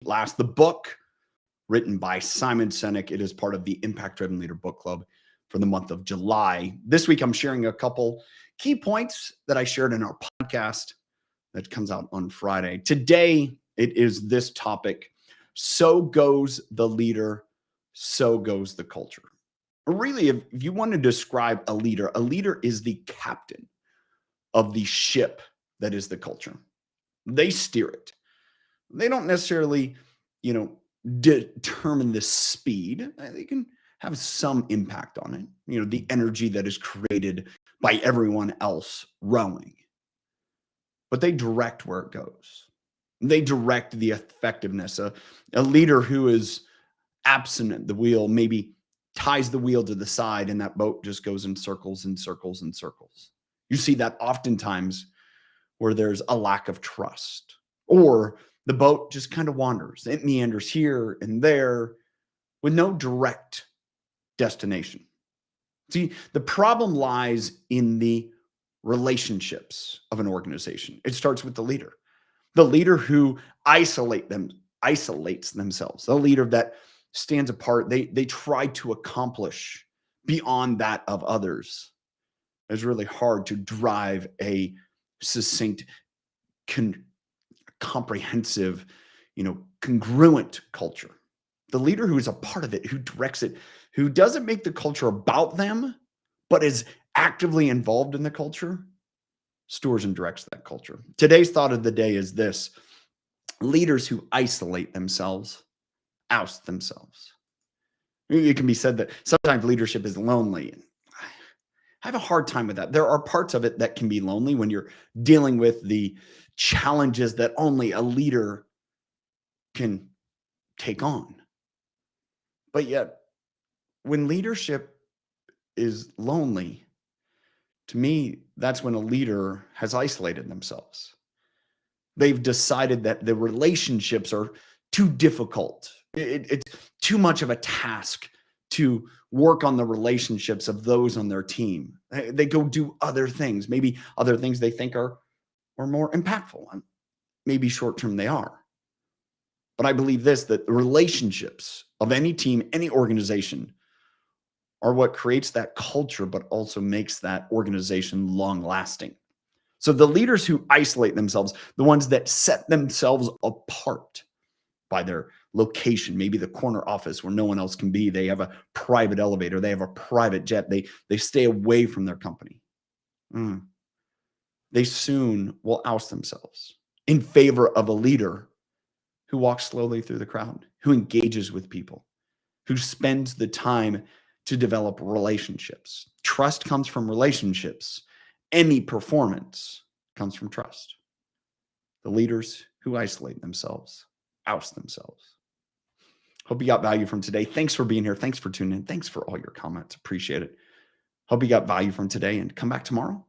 Last, the book written by Simon Sinek. It is part of the Impact Driven Leader Book Club for the month of July. This week, I'm sharing a couple key points that I shared in our podcast that comes out on Friday. Today, it is this topic: so goes the leader, so goes the culture. Really, if you want to describe a leader is the captain of the ship that is the culture. They steer it. They don't necessarily, determine the speed. They can have some impact on it, the energy that is created by everyone else rowing. But they direct where it goes. They direct the effectiveness. A leader who is absent at the wheel maybe ties the wheel to the side and that boat just goes in circles and circles and circles. You see that oftentimes where there's a lack of trust, or the boat just kind of wanders. It meanders here and there with no direct destination. See, the problem lies in the relationships of an organization. It starts with the leader who isolates themselves, the leader that stands apart. They try to accomplish beyond that of others. It's really hard to drive a succinct, comprehensive, congruent culture. The leader who is a part of it, who directs it, who doesn't make the culture about them, but is actively involved in the culture, stores and directs that culture. Today's thought of the day is this: leaders who isolate themselves oust themselves. It can be said that sometimes leadership is lonely. I have a hard time with that. There are parts of it that can be lonely when you're dealing with the challenges that only a leader can take on. But yet, when leadership is lonely, to me, that's when a leader has isolated themselves. They've decided that the relationships are too difficult. It's too much of a task to work on the relationships of those on their team. They go do other things, maybe other things they think are more impactful. Maybe short-term they are. But I believe this, that the relationships of any team, any organization, are what creates that culture, but also makes that organization long-lasting. So the leaders who isolate themselves, the ones that set themselves apart by their location, maybe the corner office where no one else can be. They have a private elevator. They have a private jet. They stay away from their company. They soon will oust themselves in favor of a leader who walks slowly through the crowd, who engages with people, who spends the time to develop relationships. Trust comes from relationships. Any performance comes from trust. The leaders who isolate themselves oust themselves. Hope you got value from today. Thanks for being here. Thanks for tuning in. Thanks for all your comments. Appreciate it. Hope you got value from today, and come back tomorrow